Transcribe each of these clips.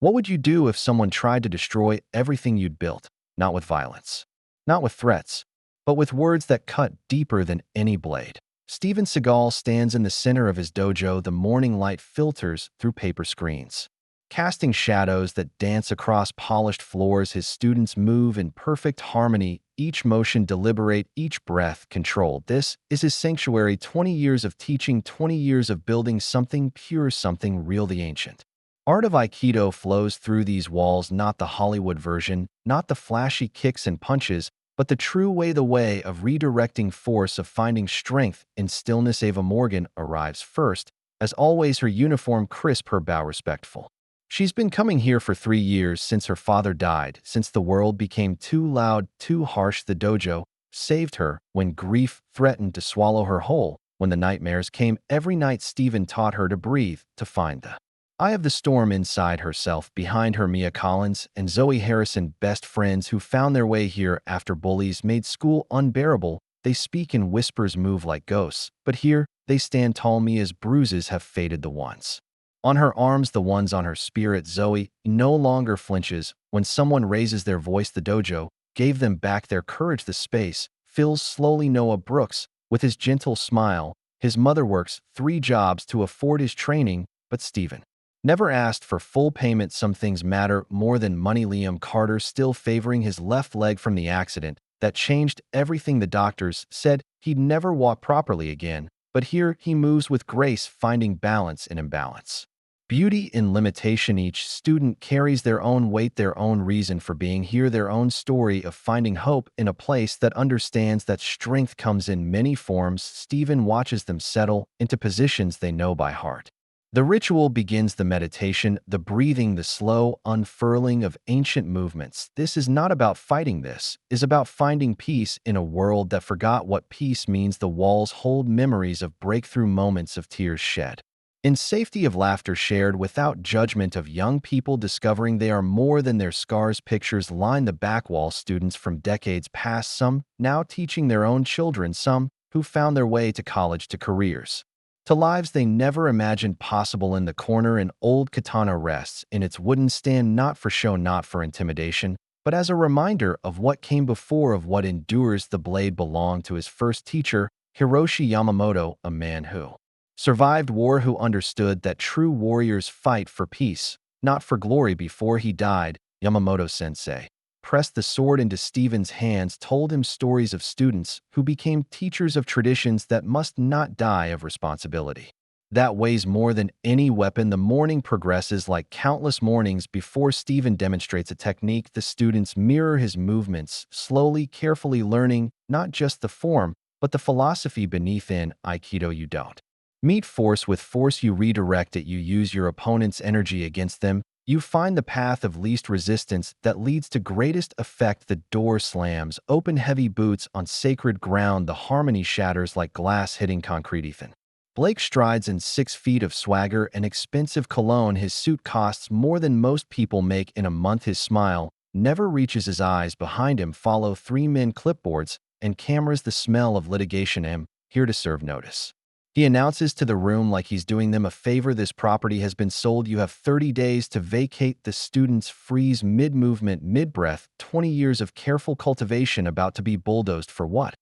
What would you do if someone tried to destroy everything you'd built? Not with violence, not with threats, but with words that cut deeper than any blade. Steven Seagal stands in the center of his dojo. The morning light filters through paper screens, casting shadows that dance across polished floors. His students move in perfect harmony, each motion deliberate, each breath controlled. This is his sanctuary. 20 years of teaching, 20 years of building something pure, something real. The ancient art of Aikido flows through these walls, not the Hollywood version, not the flashy kicks and punches, but the true way, the way of redirecting force, of finding strength in stillness. Ava Morgan arrives first, as always, her uniform crisp, her bow respectful. She's been coming here for 3 years, since her father died, since the world became too loud, too harsh. The dojo saved her when grief threatened to swallow her whole, when the nightmares came every night. Steven taught her to breathe, to find the eye of the storm inside herself. Behind her, Mia Collins and Zoe Harrison, best friends who found their way here after bullies made school unbearable. They speak in whispers, move like ghosts, but here they stand tall. Mia's bruises have faded, the ones on her arms, the ones on her spirit. Zoe no longer flinches when someone raises their voice. The dojo gave them back their courage. The space fills slowly. Noah Brooks, with his gentle smile. His mother works 3 jobs to afford his training, but Steven never asked for full payment. Some things matter more than money. Liam Carter, still favoring his left leg from the accident that changed everything. The doctors said he'd never walk properly again, but here he moves with grace, finding balance in imbalance. Beauty in limitation. Each student carries their own weight, their own reason for being here, their own story of finding hope in a place that understands that strength comes in many forms. Steven watches them settle into positions they know by heart. The ritual begins, the meditation, the breathing, the slow unfurling of ancient movements. This is not about fighting, this is about finding peace in a world that forgot what peace means. The walls hold memories of breakthrough moments, of tears shed in safety, of laughter shared without judgment, of young people discovering they are more than their scars. Pictures line the back wall, students from decades past, some now teaching their own children, some who found their way to college, to careers, to lives they never imagined possible. In the corner, an old katana rests in its wooden stand, not for show, not for intimidation, but as a reminder of what came before, of what endures. The blade belonged to his first teacher, Hiroshi Yamamoto, a man who survived war, who understood that true warriors fight for peace, not for glory. Before he died, Yamamoto-sensei pressed the sword into Steven's hands, told him stories of students who became teachers, of traditions that must not die, of responsibility that weighs more than any weapon. The morning progresses like countless mornings before Steven demonstrates a technique. The students mirror his movements, slowly, carefully learning not just the form, but the philosophy beneath. In Aikido, you don't meet force with force, you redirect it. You use your opponent's energy against them. You find the path of least resistance that leads to greatest effect. The door slams open, heavy boots on sacred ground. The harmony shatters like glass hitting concrete. Ethan Blake strides in 6 feet of swagger and expensive cologne. His suit costs more than most people make in a month. His smile never reaches his eyes. Behind him follow 3 men, clipboards and cameras, the smell of litigation. I'm here to serve notice, he announces to the room, like he's doing them a favor. This property has been sold. You have 30 days to vacate. The students freeze mid-movement, mid-breath. 20 years of careful cultivation about to be bulldozed for what?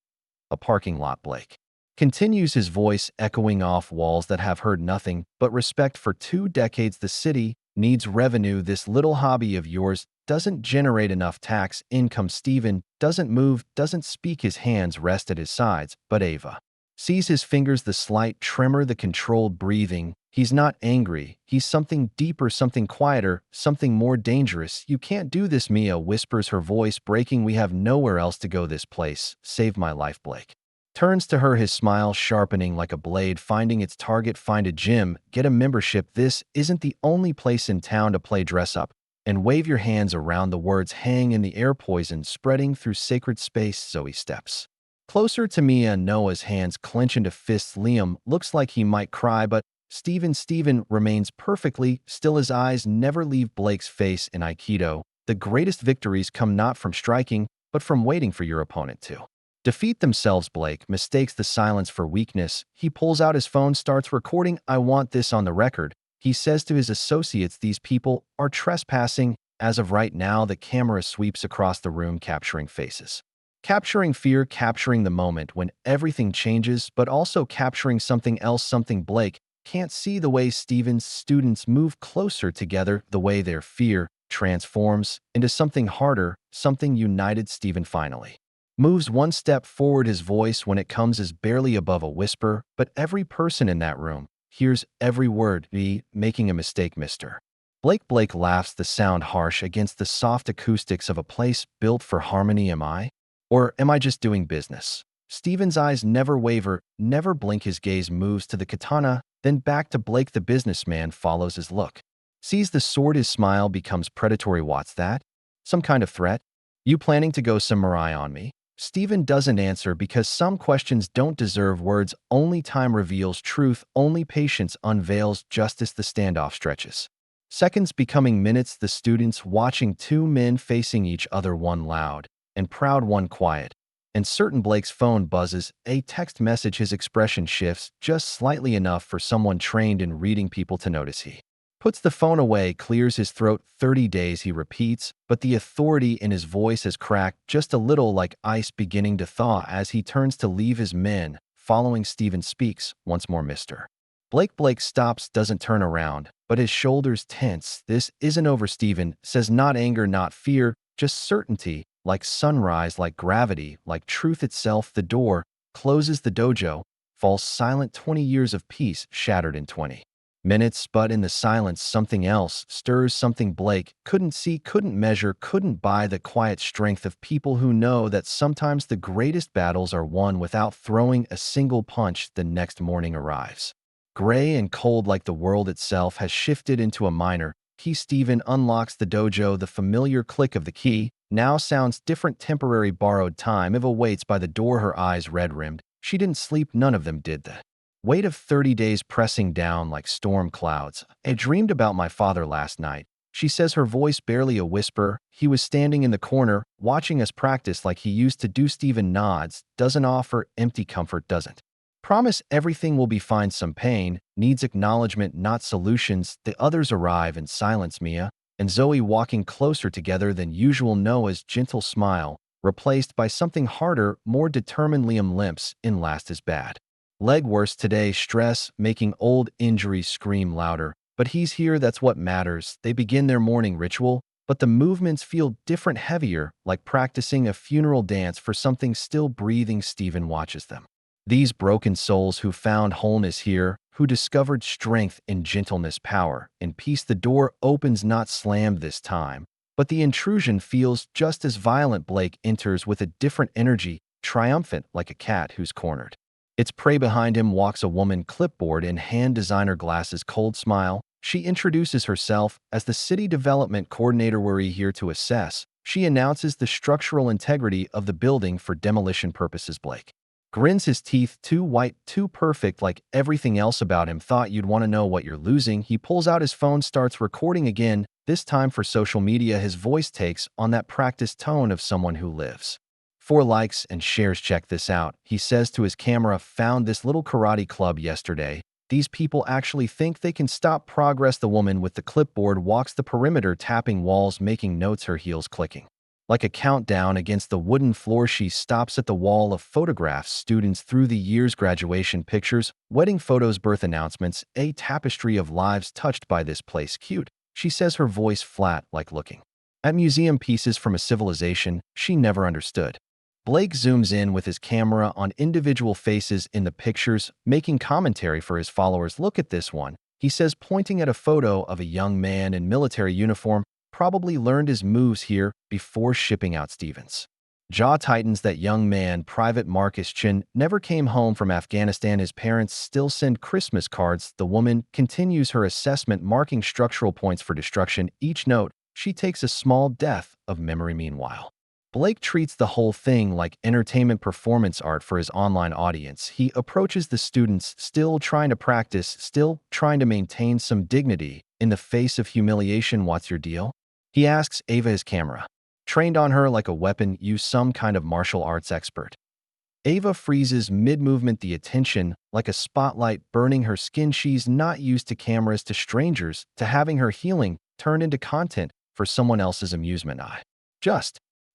A parking lot. Blake continues, his voice echoing off walls that have heard nothing but respect for 2 decades. The city needs revenue. This little hobby of yours doesn't generate enough tax income. Steven doesn't move, doesn't speak. His hands rest at his sides, but Ava sees his fingers, the slight tremor, the controlled breathing. He's not angry. He's something deeper, something quieter, something more dangerous. You can't do this, Mia whispers, her voice breaking. We have nowhere else to go. This place saved my life. Blake turns to her, his smile sharpening like a blade, finding its target. Find a gym, get a membership. This isn't the only place in town to play. Dress up and wave your hands around. The words hang in the air, poison spreading through sacred space. Zoe steps closer to Mia. Noah's hands clench into fists. Liam looks like he might cry, but Steven remains perfectly still. His eyes never leave Blake's face. In Aikido, the greatest victories come not from striking, but from waiting for your opponent to defeat themselves. Blake mistakes the silence for weakness. He pulls out his phone, starts recording. I want this on the record. He says to his associates these people are trespassing. As of right now, the camera sweeps across the room, capturing faces. Capturing fear, capturing the moment when everything changes, but also capturing something else, something Blake can't see, the way Steven's students move closer together, the way their fear transforms into something harder, something united. Steven finally moves one step forward. His voice, when it comes, is barely above a whisper, but every person in that room hears every word. "Be making a mistake, mister." Blake laughs, the sound harsh against the soft acoustics of a place built for harmony. Am I? Or am I just doing business? Steven's eyes never waver, never blink. His gaze moves to the katana, then back to Blake. The businessman follows his look. Sees the sword, his smile becomes predatory. What's that? Some kind of threat? You planning to go samurai on me? Steven doesn't answer because some questions don't deserve words. Only time reveals truth, only patience unveils justice. The standoff stretches. Seconds becoming minutes, the students watching two men facing each other, one loud and proud, one quiet and certain. Blake's phone buzzes, a text message. His expression shifts just slightly enough for someone trained in reading people to notice. He puts the phone away, clears his throat. 30 days, he repeats, but the authority in his voice has cracked just a little, like ice beginning to thaw. As he turns to leave, his men following, Steven speaks once more, mister. Blake stops, doesn't turn around, but his shoulders tense. This isn't over, Steven says, not anger, not fear, just certainty, like sunrise, like gravity, like truth itself. The door closes, the dojo falls silent. 20 years of peace shattered in 20 minutes, but in the silence something else stirs, something Blake couldn't see, couldn't measure, couldn't buy. The quiet strength of people who know that sometimes the greatest battles are won without throwing a single punch. The next morning arrives. Gray and cold, like the world itself has shifted into a minor key. Steven unlocks the dojo. The familiar click of the key now sounds different. Temporary borrowed time. Eva waits by the door, her eyes red-rimmed. She didn't sleep, none of them did. The weight of 30 days pressing down like storm clouds. I dreamed about my father last night, she says, her voice barely a whisper. He was standing in the corner, watching us practice like he used to do. Steven nods, doesn't offer empty comfort, doesn't promise everything will be fine. Some pain needs acknowledgement, not solutions. The others arrive in silence, Mia and Zoe walking closer together than usual. Noah's gentle smile replaced by something harder, more determined. Liam limps in, last is bad. Leg worse today, stress making old injuries scream louder. But he's here, that's what matters. They begin their morning ritual, but the movements feel different, heavier, like practicing a funeral dance for something still breathing. Steven watches them. These broken souls who found wholeness here, who discovered strength in gentleness, power in peace. The door opens, not slammed this time, but the intrusion feels just as violent. Blake enters with a different energy, triumphant, like a cat who's cornered its prey. Behind him walks a woman, clipboard in hand, designer glasses, cold smile. She introduces herself as the city development coordinator. We're here to assess. She announces the structural integrity of the building for demolition purposes. Blake grins, his teeth too white, too perfect, like everything else about him. Thought you'd want to know what you're losing. He pulls out his phone, starts recording again, this time for social media. His voice takes on that practiced tone of someone who lives 4 likes and shares. Check this out, he says to his camera. Found this little karate club yesterday. These people actually think they can stop progress. The woman with the clipboard walks the perimeter, tapping walls, making notes, her heels clicking like a countdown against the wooden floor. She stops at the wall of photographs, students through the years, graduation pictures, wedding photos, birth announcements, a tapestry of lives touched by this place. Cute, she says, her voice flat, like looking at museum pieces from a civilization she never understood. Blake zooms in with his camera on individual faces in the pictures, making commentary for his followers. Look at this one, he says, pointing at a photo of a young man in military uniform. Probably learned his moves here before shipping out. Steven's jaw tightens. That young man, Private Marcus Chin, never came home from Afghanistan. His parents still send Christmas cards. The woman continues her assessment, marking structural points for destruction. Each note, she takes a small death of memory. Meanwhile, Blake treats the whole thing like entertainment, performance art for his online audience. He approaches the students, still trying to practice, still trying to maintain some dignity in the face of humiliation. What's your deal? He asks Ava, his camera trained on her like a weapon. You some kind of martial arts expert? Ava freezes mid-movement, the attention, like a spotlight burning her skin. She's not used to cameras, to strangers, to having her healing turned into content for someone else's amusement.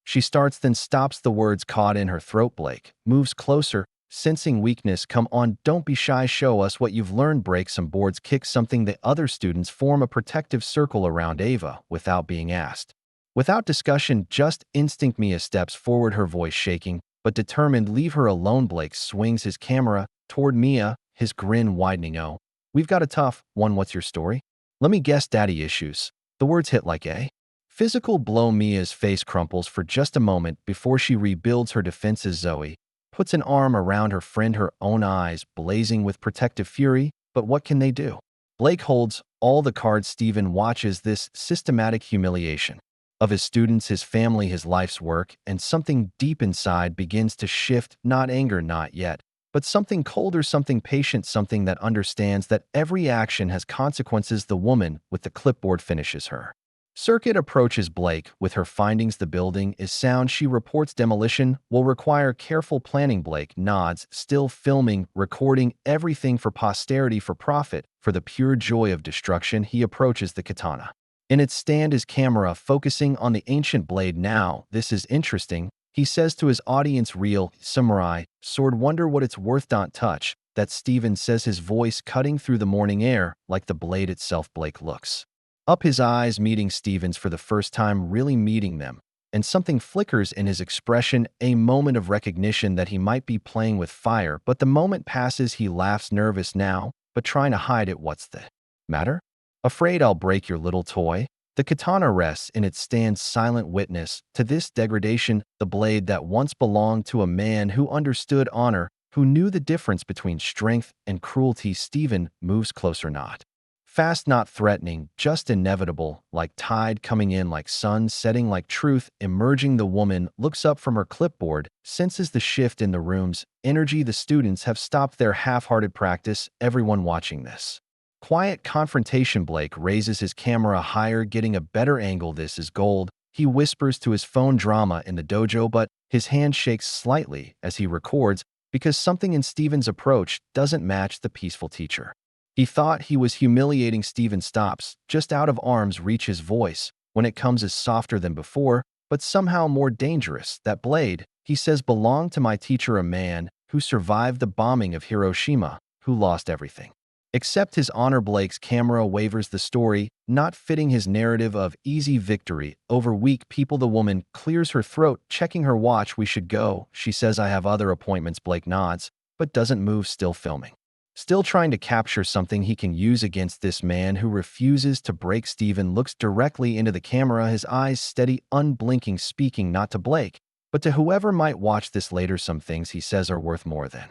She starts, then stops, the words caught in her throat. Blake moves closer, sensing weakness. Come on, don't be shy, show us what you've learned. Break some boards, kick something. The other students form a protective circle around Ava without being asked. Without discussion, just instinct. Mia steps forward, her voice shaking, but determined. Leave her alone. Blake swings his camera toward Mia, his grin widening. Oh, we've got a tough one. What's your story? Let me guess, daddy issues. The words hit like a physical blow. Mia's face crumples for just a moment before she rebuilds her defenses. Zoe puts an arm around her friend, her own eyes blazing with protective fury. But what can they do? Blake holds all the cards. Steven watches this systematic humiliation of his students, his family, his life's work, and something deep inside begins to shift. Not anger, not yet, but something colder, something patient, something that understands that every action has consequences. The woman with the clipboard finishes her circuit, approaches Blake with her findings. The building is sound. She reports demolition will require careful planning. Blake nods, still filming, recording everything for posterity, for profit, for the pure joy of destruction. He approaches the katana in its stand, his camera focusing on the ancient blade. Now, this is interesting, he says to his audience. Real samurai sword, wonder what it's worth. Don't touch that, Steven says, his voice cutting through the morning air like the blade itself. Blake looks up, his eyes meeting Steven's for the first time, really meeting them, and something flickers in his expression, a moment of recognition that he might be playing with fire. But the moment passes. He laughs, nervous now, but trying to hide it. What's the matter? Afraid I'll break your little toy? The katana rests in its stand, silent witness to this degradation, the blade that once belonged to a man who understood honor, who knew the difference between strength and cruelty. Steven moves closer, not fast, not threatening, just inevitable, like tide coming in, like sun setting, like truth emerging. The woman looks up from her clipboard, senses the shift in the room's energy. The students have stopped their half-hearted practice, everyone watching this quiet confrontation. Blake raises his camera higher, getting a better angle. This is gold. He whispers to his phone, drama in the dojo, but his hand shakes slightly as he records because something in Steven's approach doesn't match the peaceful teacher he thought he was humiliating. Steven stops, just out of arm's reach. His voice, when it comes, is softer than before, but somehow more dangerous. That blade, he says, belonged to my teacher, a man who survived the bombing of Hiroshima, who lost everything except his honor. Blake's camera wavers, the story not fitting his narrative of easy victory over weak people. The woman clears her throat, checking her watch. We should go, she says. I have other appointments. Blake nods, but doesn't move, still filming, still trying to capture something he can use against this man who refuses to break. Steven looks directly into the camera, his eyes steady, unblinking, speaking not to Blake, but to whoever might watch this later. Some things, he says, are worth more than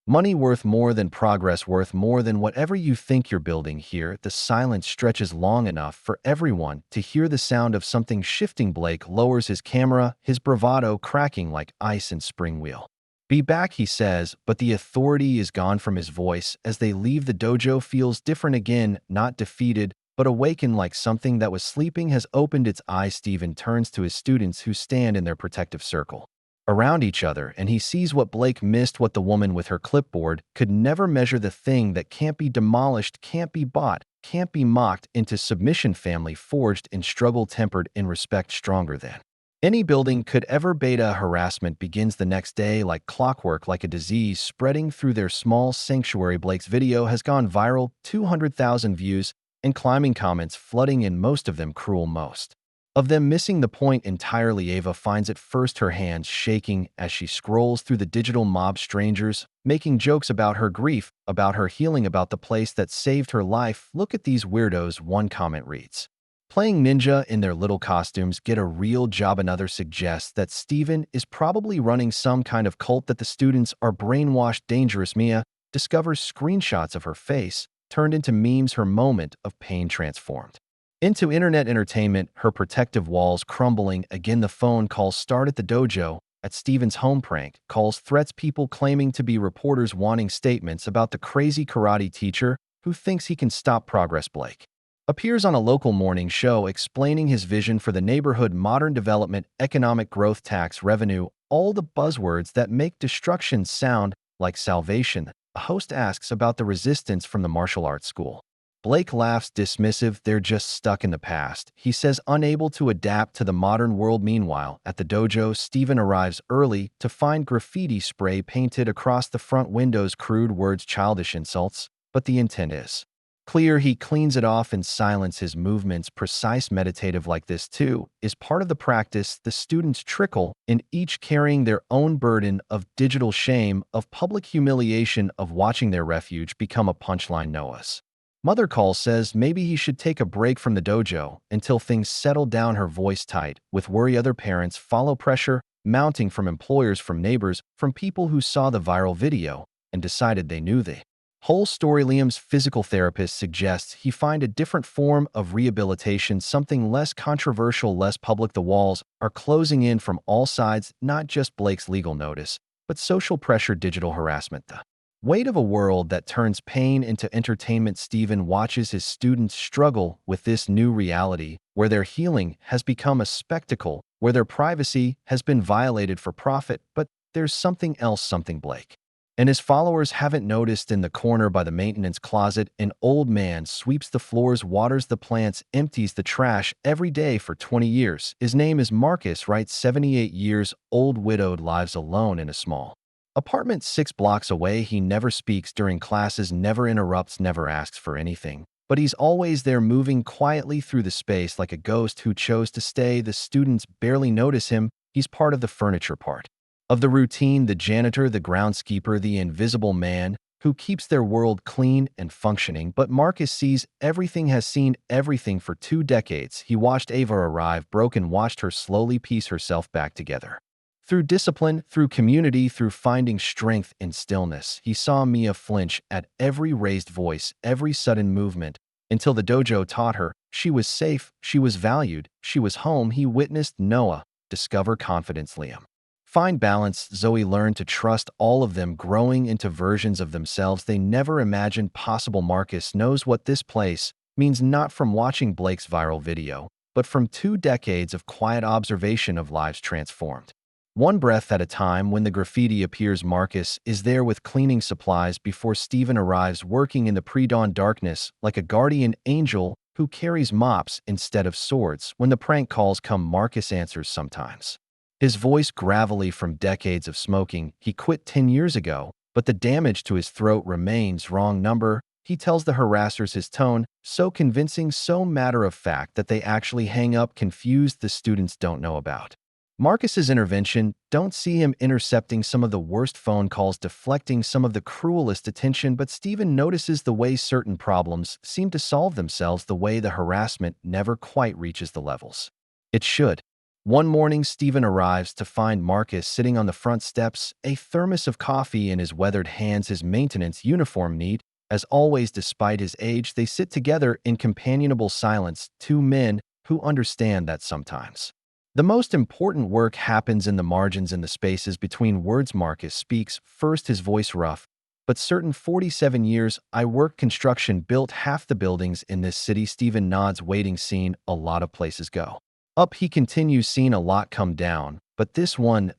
money, worth more than progress, worth more than whatever you think you're building here. The silence stretches long enough for everyone to hear the sound of something shifting. Blake lowers his camera, his bravado cracking like ice in spring wheel. Be back, he says, but the authority is gone from his voice. As they leave, the dojo feels different again, not defeated, but awakened, like something that was sleeping has opened its eyes. Steven turns to his students who stand in their protective circle around each other, and he sees what Blake missed, what the woman with her clipboard could never measure, the thing that can't be demolished, can't be bought, can't be mocked into submission. Family forged in struggle, tempered in respect, stronger than any building could ever. Beta harassment begins the next day, like clockwork, like a disease spreading through their small sanctuary. Blake's video has gone viral, 200,000 views, and climbing, comments flooding in, most of them cruel, most of them missing the point entirely. Ava finds it first, her hands shaking as she scrolls through the digital mob, strangers making jokes about her grief, about her healing, about the place that saved her life. Look at these weirdos, one comment reads. Playing ninja in their little costumes, get a real job. Another suggests that Steven is probably running some kind of cult, that the students are brainwashed. Dangerous. Mia discovers screenshots of her face turned into memes, her moment of pain transformed into internet entertainment, her protective walls crumbling. Again, the phone calls start at the dojo, at Steven's home. Prank calls, threats, people claiming to be reporters wanting statements about the crazy karate teacher who thinks he can stop progress. Blake appears on a local morning show explaining his vision for the neighborhood: modern development, economic growth, tax revenue, all the buzzwords that make destruction sound like salvation. A host asks about the resistance from the martial arts school. Blake laughs dismissive, they're just stuck in the past. He says unable to adapt to the modern world. Meanwhile, at the dojo, Steven arrives early to find graffiti spray painted across the front windows, crude words, childish insults, but the intent is clear. He cleans it off in silence, his movements precise, meditative. Like this too is part of the practice. The students trickle in, each carrying their own burden of digital shame, of public humiliation, of watching their refuge become a punchline. Noah's mother calls, says maybe he should take a break from the dojo until things settle down, her voice tight with worry. Other parents follow, pressure mounting from employers, from neighbors, from people who saw the viral video and decided they knew the whole story. Liam's physical therapist suggests he find a different form of rehabilitation, something less controversial, less public. The walls are closing in from all sides, not just Blake's legal notice, but social pressure, digital harassment, the weight of a world that turns pain into entertainment. Steven watches his students struggle with this new reality, where their healing has become a spectacle, where their privacy has been violated for profit. But there's something else, something Blake and his followers haven't noticed. In the corner by the maintenance closet, an old man sweeps the floors, waters the plants, empties the trash every day for 20 years. His name is Marcus, right? 78 years old, widowed, lives alone in a small apartment 6 blocks away. He never speaks during classes, never interrupts, never asks for anything. But he's always there, moving quietly through the space like a ghost who chose to stay. The students barely notice him. He's part of the furniture, part of the routine, the janitor, the groundskeeper, the invisible man who keeps their world clean and functioning. But Marcus sees everything, has seen everything for 2 decades. He watched Ava arrive broken, watched her slowly piece herself back together. Through discipline, through community, through finding strength in stillness. He saw Mia flinch at every raised voice, every sudden movement, until the dojo taught her she was safe, she was valued, she was home. He witnessed Noah discover confidence, Liam find balance, Zoe learned to trust, all of them growing into versions of themselves they never imagined possible. Marcus knows what this place means, not from watching Blake's viral video, but from 2 decades of quiet observation of lives transformed. One breath at a time. When the graffiti appears, Marcus is there with cleaning supplies before Steven arrives, working in the pre-dawn darkness like a guardian angel who carries mops instead of swords. When the prank calls come, Marcus answers, sometimes his voice gravelly from decades of smoking. He quit 10 years ago, but the damage to his throat remains. Wrong number, he tells the harassers, his tone so convincing, so matter-of-fact that they actually hang up, confused. The students don't know about Marcus's intervention, don't see him intercepting some of the worst phone calls, deflecting some of the cruelest attention. But Steven notices the way certain problems seem to solve themselves, the way the harassment never quite reaches the levels it should. One morning, Steven arrives to find Marcus sitting on the front steps, a thermos of coffee in his weathered hands, his maintenance uniform neat. As always, despite his age, they sit together in companionable silence, 2 men who understand that sometimes the most important work happens in the margins, in the spaces between words. Marcus speaks first, his voice rough but certain. 47 years, I worked construction, built half the buildings in this city. Steven nods, waiting. Seen a lot of places go up, he continues, seen a lot come down, but this one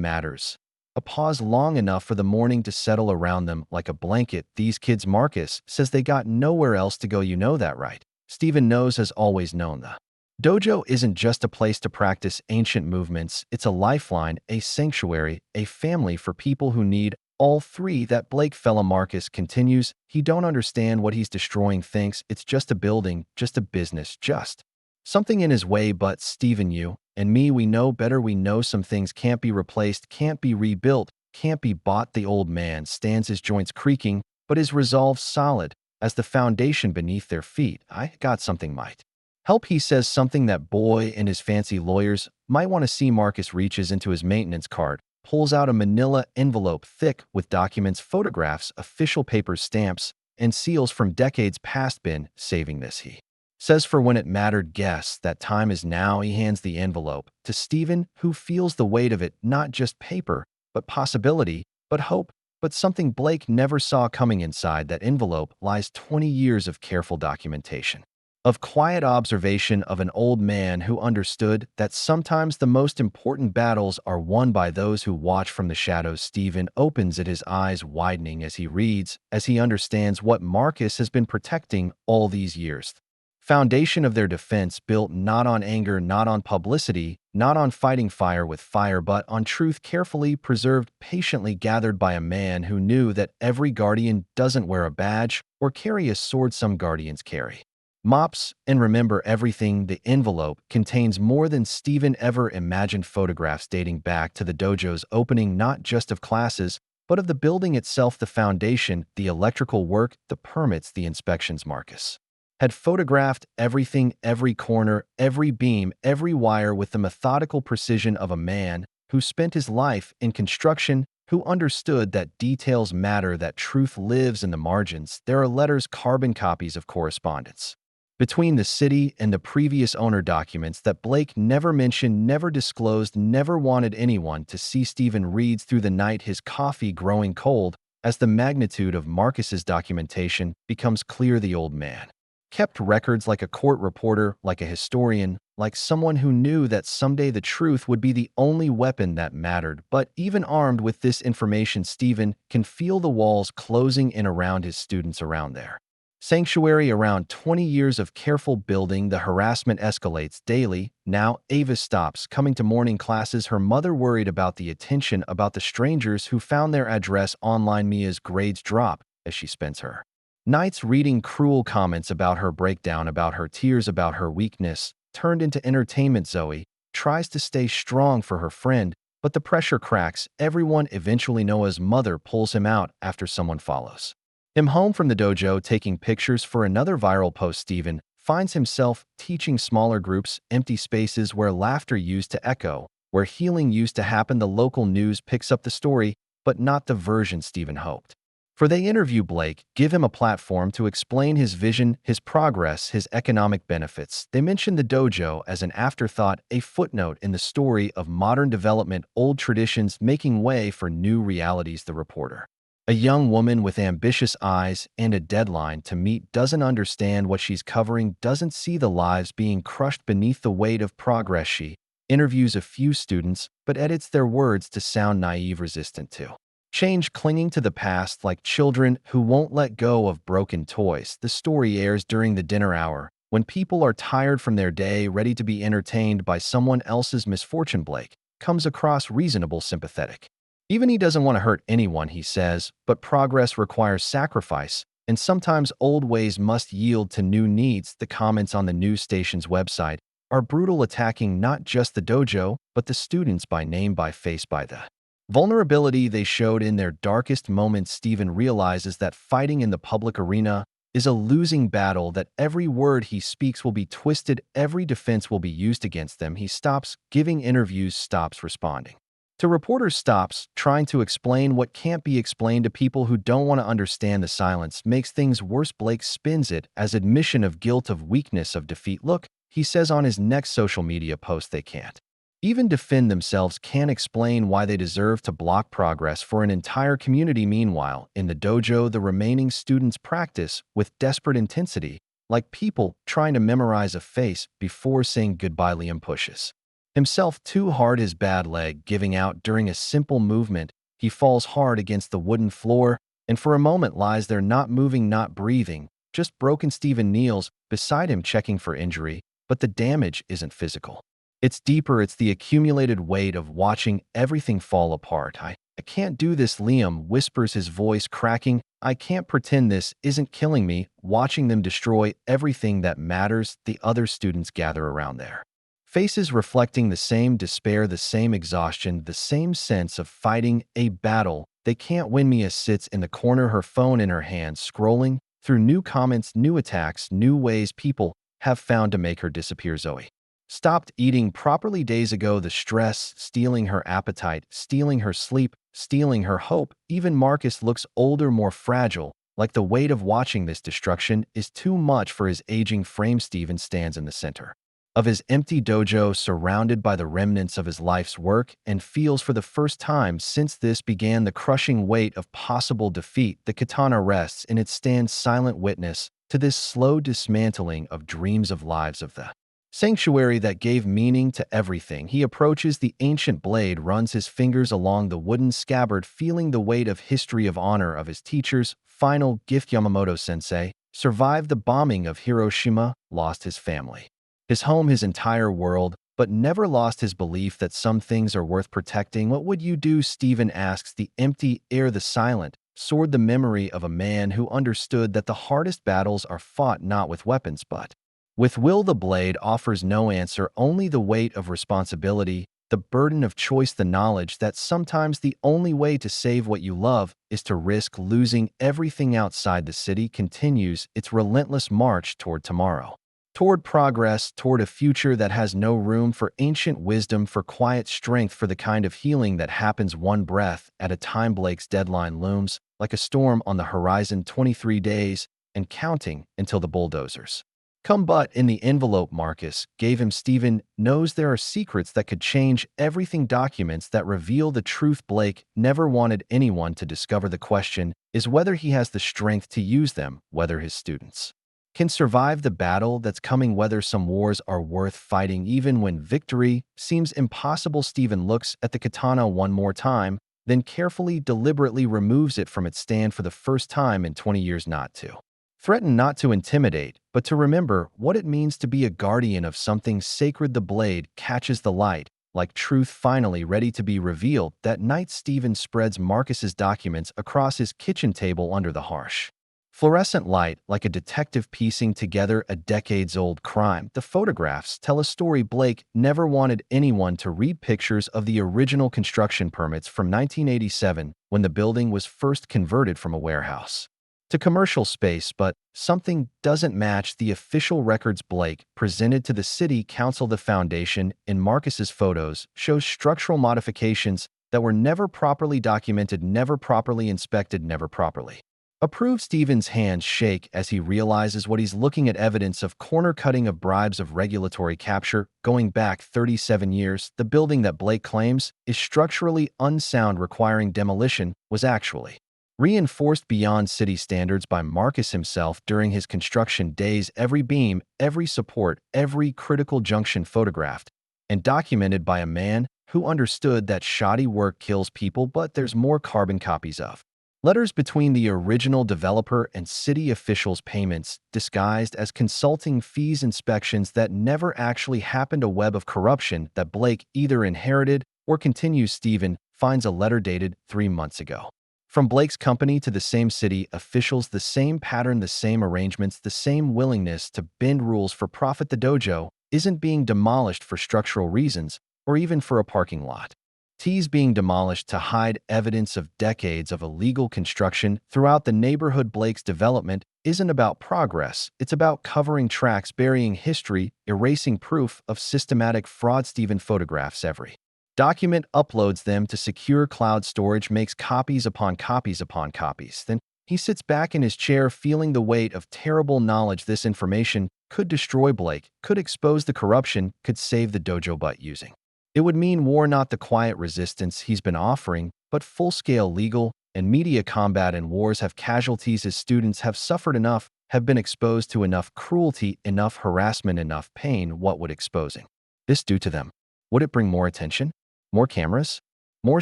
matters. A pause long enough for the morning to settle around them like a blanket. These kids, Marcus says, they got nowhere else to go. You know that, right? Steven knows, has always known. The dojo isn't just a place to practice ancient movements, it's a lifeline, a sanctuary, a family for people who need all 3. That Blake fella. Marcus continues, he don't understand what he's destroying, thinks it's just a building, just a business, just something in his way. But Steven, you and me, we know better. We know some things can't be replaced, can't be rebuilt, can't be bought. The old man stands, his joints creaking, but his resolve solid as the foundation beneath their feet. I got something might help, he says, something that boy and his fancy lawyers might want to see. Marcus reaches into his maintenance card, pulls out a manila envelope thick with documents, photographs, official papers, stamps, and seals from decades past. Been saving this, he says, for when it mattered. Guess that time is now. He hands the envelope to Steven, who feels the weight of it, not just paper, but possibility, but hope, but something Blake never saw coming. Inside that envelope lies 20 years of careful documentation. Of quiet observation of an old man who understood that sometimes the most important battles are won by those who watch from the shadows. Stephen opens it, his eyes widening as he reads, as he understands what Marcus has been protecting all these years. Foundation of their defense built not on anger, not on publicity, not on fighting fire with fire, but on truth carefully preserved, patiently gathered by a man who knew that every guardian doesn't wear a badge or carry a sword some guardians carry. Mops, and remember everything, the envelope contains more than Stephen ever imagined, photographs dating back to the dojo's opening, not just of classes, but of the building itself, the foundation, the electrical work, the permits, the inspections. Marcus had photographed everything, every corner, every beam, every wire with the methodical precision of a man who spent his life in construction, who understood that details matter, that truth lives in the margins. There are letters, carbon copies of correspondence between the city and the previous owner, documents that Blake never mentioned, never disclosed, never wanted anyone to see. Stephen reads through the night, his coffee growing cold, as the magnitude of Marcus's documentation becomes clear. The old man kept records like a court reporter, like a historian, like someone who knew that someday the truth would be the only weapon that mattered. But even armed with this information, Stephen can feel the walls closing in around his students, around their sanctuary. Around 20 years of careful building, the harassment escalates daily. Now, Ava stops coming to morning classes, her mother worried about the attention, about the strangers who found their address online. Mia's grades drop as she spends her nights reading cruel comments about her breakdown, about her tears, about her weakness, turned into entertainment. Zoe tries to stay strong for her friend, but the pressure cracks. Everyone eventually. Noah's mother pulls him out after someone follows him home from the dojo, taking pictures for another viral post. Stephen finds himself teaching smaller groups, empty spaces where laughter used to echo, where healing used to happen. The local news picks up the story, but not the version Stephen hoped. For they interview Blake, give him a platform to explain his vision, his progress, his economic benefits. They mention the dojo as an afterthought, a footnote in the story of modern development, old traditions making way for new realities. The reporter, a young woman with ambitious eyes and a deadline to meet, doesn't understand what she's covering, doesn't see the lives being crushed beneath the weight of progress. She interviews a few students, but edits their words to sound naive, resistant to change, clinging to the past like children who won't let go of broken toys. The story airs during the dinner hour, when people are tired from their day, ready to be entertained by someone else's misfortune. Blake comes across reasonable, sympathetic. Even he doesn't want to hurt anyone, he says, but progress requires sacrifice, and sometimes old ways must yield to new needs. The comments on the news station's website are brutal, attacking not just the dojo, but the students by name, by face, by the vulnerability they showed in their darkest moments. Stephen realizes that fighting in the public arena is a losing battle, that every word he speaks will be twisted, every defense will be used against them. He stops giving interviews, stops responding to reporters, stops trying to explain what can't be explained to people who don't want to understand. The silence makes things worse. Blake spins it as admission of guilt, of weakness, of defeat. Look, he says on his next social media post, they can't even defend themselves, can't explain why they deserve to block progress for an entire community. Meanwhile, in the dojo, the remaining students practice with desperate intensity, like people trying to memorize a face before saying goodbye. Liam pushes himself too hard, his bad leg giving out during a simple movement. He falls hard against the wooden floor and for a moment lies there, not moving, not breathing, just broken. Stephen kneels beside him, checking for injury, but the damage isn't physical. It's deeper. It's the accumulated weight of watching everything fall apart. I can't do this, Liam whispers, his voice cracking. I can't pretend this isn't killing me. Watching them destroy everything that matters. The other students gather around their faces, reflecting the same despair, the same exhaustion, the same sense of fighting a battle they can't win. Mia sits in the corner, her phone in her hand, scrolling through new comments, new attacks, new ways people have found to make her disappear. Zoe stopped eating properly days ago, the stress stealing her appetite, stealing her sleep, stealing her hope. Even Marcus looks older, more fragile, like the weight of watching this destruction is too much for his aging frame. Stephen stands in the center of his empty dojo surrounded by the remnants of his life's work and feels for the first time since this began the crushing weight of possible defeat. The katana rests in its stands silent witness to this slow dismantling of dreams of lives of the sanctuary that gave meaning to everything. He approaches the ancient blade, runs his fingers along the wooden scabbard, feeling the weight of history of honor of his teacher's final gift. Yamamoto-sensei survived the bombing of Hiroshima, lost his family, his home, his entire world, but never lost his belief that some things are worth protecting. What would you do? Stephen asks. The empty air, the silent sword, the memory of a man who understood that the hardest battles are fought not with weapons but with will. The blade offers no answer, only the weight of responsibility, the burden of choice, the knowledge that sometimes the only way to save what you love is to risk losing everything. Outside, the city continues its relentless march toward tomorrow, toward progress, toward a future that has no room for ancient wisdom, for quiet strength, for the kind of healing that happens one breath at a time. Blake's deadline looms like a storm on the horizon, 23 days and counting until the bulldozers come. But in the envelope Marcus gave him, Stephen knows there are secrets that could change everything, documents that reveal the truth Blake never wanted anyone to discover. The question is whether he has the strength to use them, whether his students can survive the battle that's coming, whether some wars are worth fighting even when victory seems impossible. Stephen looks at the katana one more time, then carefully, deliberately removes it from its stand for the first time in 20 years. Not to threaten, not to intimidate, but to remember what it means to be a guardian of something sacred. The blade catches the light, like truth finally ready to be revealed. That night, Stephen spreads Marcus's documents across his kitchen table under the harsh fluorescent light, like a detective piecing together a decades-old crime. The photographs tell a story. Blake never wanted anyone to read pictures of the original construction permits from 1987, when the building was first converted from a warehouse to commercial space, but something doesn't match the official records Blake presented to the city council. The foundation in Marcus's photos shows structural modifications that were never properly documented, never properly inspected, never properly approved. Stephen's hands shake as he realizes what he's looking at: evidence of corner cutting, of bribes, of regulatory capture going back 37 years. The building that Blake claims is structurally unsound, requiring demolition, was actually reinforced beyond city standards by Marcus himself during his construction days. Every beam, every support, every critical junction photographed and documented by a man who understood that shoddy work kills people. But there's more: carbon copies of letters between the original developer and city officials, payments disguised as consulting fees, inspections that never actually happened, a web of corruption that Blake either inherited or continues. Stephen finds a letter dated 3 months ago from Blake's company to the same city officials, the same pattern, the same arrangements, the same willingness to bend rules for profit. The dojo isn't being demolished for structural reasons or even for a parking lot. T's being demolished to hide evidence of decades of illegal construction throughout the neighborhood. Blake's development isn't about progress, it's about covering tracks, burying history, erasing proof of systematic fraud. Stephen photographs every document, uploads them to secure cloud storage, makes copies upon copies upon copies. Then he sits back in his chair, feeling the weight of terrible knowledge. This information could destroy Blake, could expose the corruption, could save the dojo, but using it would mean war, not the quiet resistance he's been offering, but full-scale legal and media combat. And wars have casualties. His students have suffered enough, have been exposed to enough cruelty, enough harassment, enough pain. What would exposing this do to them? Would it bring more attention? More cameras? More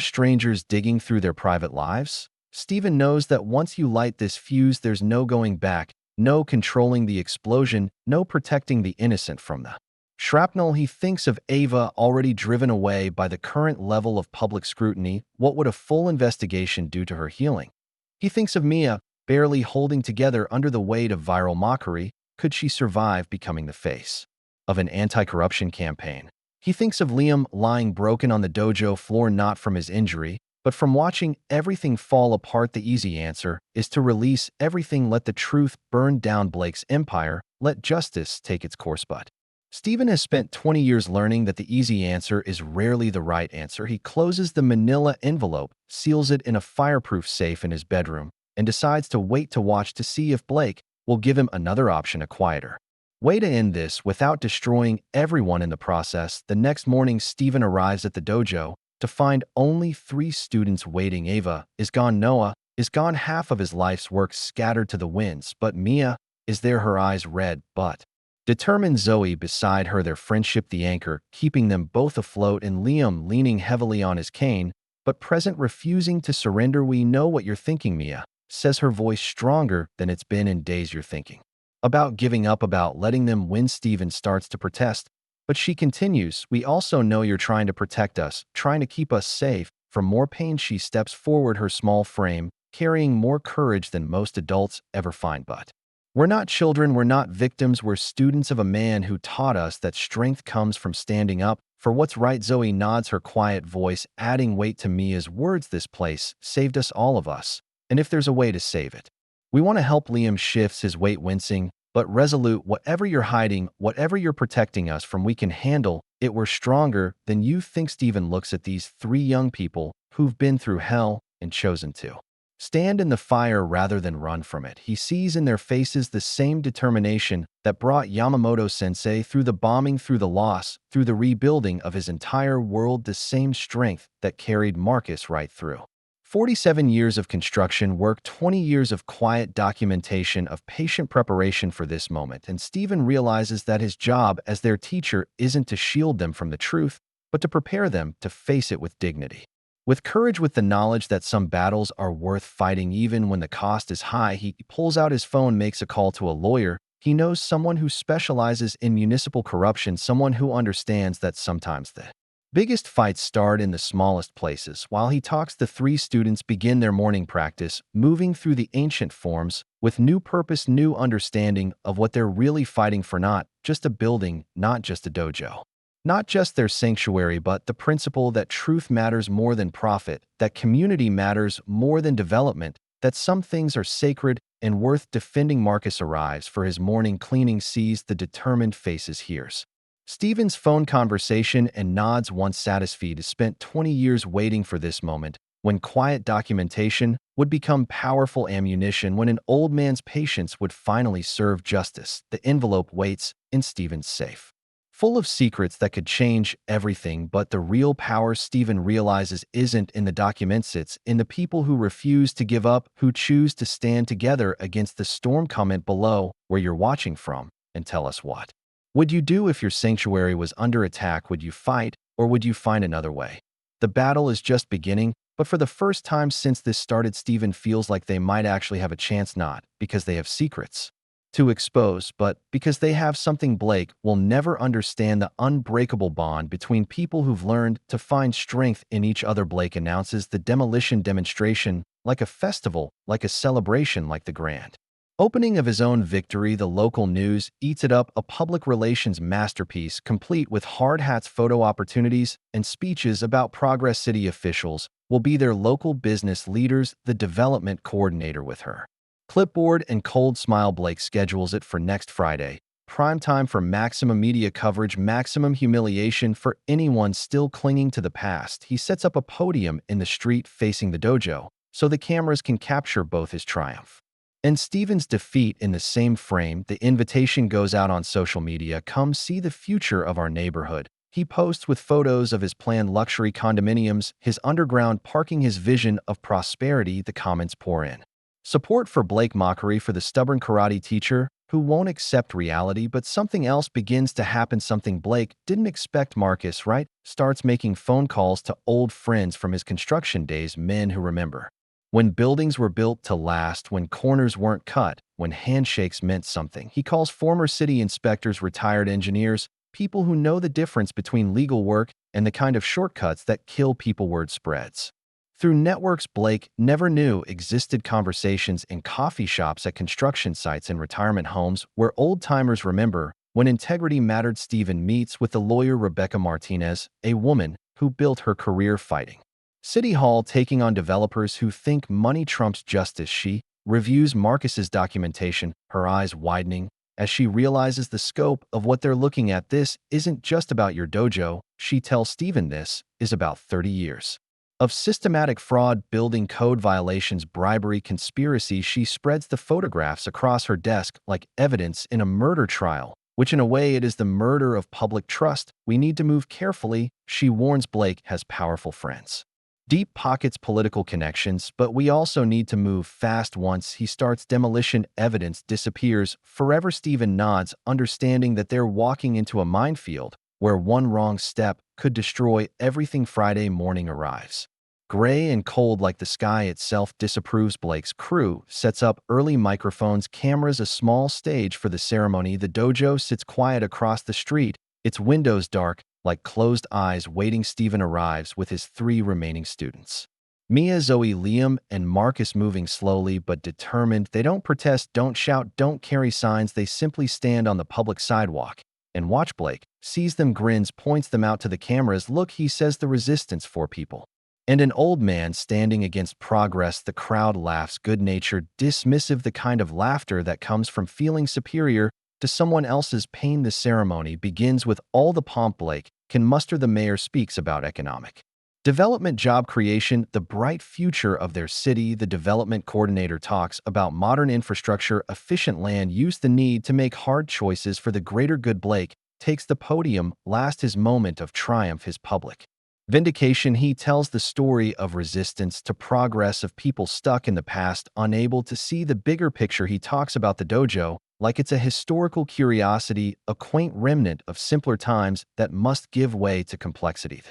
strangers digging through their private lives? Stephen knows that once you light this fuse, there's no going back, no controlling the explosion, no protecting the innocent from the shrapnel. He thinks of Ava, already driven away by the current level of public scrutiny. What would a full investigation do to her healing? He thinks of Mia, barely holding together under the weight of viral mockery. Could she survive becoming the face of an anti-corruption campaign? He thinks of Liam, lying broken on the dojo floor, not from his injury, but from watching everything fall apart. The easy answer is to release everything, let the truth burn down Blake's empire, let justice take its course. But Stephen has spent 20 years learning that the easy answer is rarely the right answer. He closes the manila envelope, seals it in a fireproof safe in his bedroom, and decides to wait to watch to see if Blake will give him another option, a quieter, Way to end this without destroying everyone in the process. The next morning, Stephen arrives at the dojo to find only 3 students waiting. Ava is gone. Noah is gone. Half of his life's work scattered to the winds. But Mia is there, her eyes red but determined. Zoe beside her, their friendship the anchor, keeping them both afloat, and Liam leaning heavily on his cane, but present, refusing to surrender. We know what you're thinking, Mia, says, her voice stronger than it's been in days. You're thinking about giving up, about letting them win. Stephen starts to protest, but she continues, we also know you're trying to protect us, trying to keep us safe from more pain. She steps forward, her small frame carrying more courage than most adults ever find. But we're not children, we're not victims, we're students of a man who taught us that strength comes from standing up for what's right. Zoe nods, her quiet voice adding weight to Mia's words. This place saved us, all of us, and if there's a way to save it, we want to help. Liam shifts his weight, wincing but resolute. Whatever you're hiding, whatever you're protecting us from, we can handle it. We're stronger than you think. Stephen looks at these 3 young people who've been through hell and chosen to stand in the fire rather than run from it. He sees in their faces the same determination that brought Yamamoto-sensei through the bombing, through the loss, through the rebuilding of his entire world, the same strength that carried Marcus right through 47 years of construction work, 20 years of quiet documentation, of patient preparation for this moment. And Stephen realizes that his job as their teacher isn't to shield them from the truth, but to prepare them to face it with dignity, with courage, with the knowledge that some battles are worth fighting even when the cost is high. He pulls out his phone, makes a call to a lawyer. He knows someone who specializes in municipal corruption, someone who understands that sometimes the biggest fights start in the smallest places. While he talks, the 3 students begin their morning practice, moving through the ancient forms with new purpose, new understanding of what they're really fighting for. Not just a building, not just a dojo, not just their sanctuary, but the principle that truth matters more than profit, that community matters more than development, that some things are sacred and worth defending. Marcus arrives for his morning cleaning, sees the determined faces, hears Stephen's phone conversation and nods. Once satisfied, spent 20 years waiting for this moment, when quiet documentation would become powerful ammunition, when an old man's patience would finally serve justice. The envelope waits in Stephen's safe, full of secrets that could change everything. But the real power, Stephen realizes, isn't in the documents, it's in the people who refuse to give up, who choose to stand together against the storm. Comment below where you're watching from and tell us, what would you do if your sanctuary was under attack? Would you fight, or would you find another way? The battle is just beginning, but for the first time since this started, Stephen feels like they might actually have a chance, not because they have secrets to expose, but because they have something Blake will never understand: the unbreakable bond between people who've learned to find strength in each other. Blake announces the demolition demonstration like a festival, like a celebration, like the grand opening of his own victory. The local news eats it up, a public relations masterpiece complete with hard hats, photo opportunities, and speeches about progress. City officials will be their local business leaders, the development coordinator with her clipboard and cold smile. Blake schedules it for next Friday, prime time, for maximum media coverage, maximum humiliation for anyone still clinging to the past. He sets up a podium in the street facing the dojo so the cameras can capture both his triumph and Stephen's defeat in the same frame. The invitation goes out on social media. Come see the future of our neighborhood. He posts with photos of his planned luxury condominiums, his underground parking, his vision of prosperity. The comments pour in support for Blake, mockery for the stubborn karate teacher who won't accept reality. But something else begins to happen, something Blake didn't expect. Marcus, right, starts making phone calls to old friends from his construction days, men who remember when buildings were built to last, when corners weren't cut, when handshakes meant something. He calls former city inspectors, retired engineers, people who know the difference between legal work and the kind of shortcuts that kill people. Word spreads through networks Blake never knew existed, conversations in coffee shops, at construction sites, and retirement homes where old-timers remember when integrity mattered. Stephen meets with the lawyer Rebecca Martinez, a woman who built her career fighting City Hall, taking on developers who think money trumps justice. She reviews Marcus's documentation, her eyes widening as she realizes the scope of what they're looking at. This isn't just about your dojo, she tells Stephen. This is about 30 years of systematic fraud, building code violations, bribery, conspiracy. She spreads the photographs across her desk like evidence in a murder trial. which in a way it is the murder of public trust. We need to move carefully, she warns. Blake has powerful friends. Deep pockets political connections, but we also need to move fast. Once he starts demolition, evidence disappears forever. Stephen nods, understanding that they're walking into a minefield where one wrong step could destroy everything. Friday morning arrives. Gray and cold like the sky itself. Disapproves. Blake's crew sets up early microphones, cameras, a small stage for the ceremony. The dojo sits quiet across the street, its windows dark, like closed eyes waiting. Stephen arrives with his 3 remaining students. Mia, Zoe, Liam, and Marcus, moving slowly but determined. They don't protest, don't shout, don't carry signs. They simply stand on the public sidewalk and watch. Blake sees them, grins, points them out to the cameras. Look, he says, the resistance for people. And an old man standing against progress. The crowd laughs, good-natured, dismissive, the kind of laughter that comes from feeling superior to someone else's pain. The ceremony begins with all the pomp Blake can muster. The mayor speaks about economic development, job creation, the bright future of their city. The development coordinator talks about modern infrastructure, efficient land use, the need to make hard choices for the greater good. Blake takes the podium, last, his moment of triumph, his public vindication. He tells the story of resistance to progress, of people stuck in the past, unable to see the bigger picture. He talks about the dojo like it's a historical curiosity, a quaint remnant of simpler times that must give way to complexity.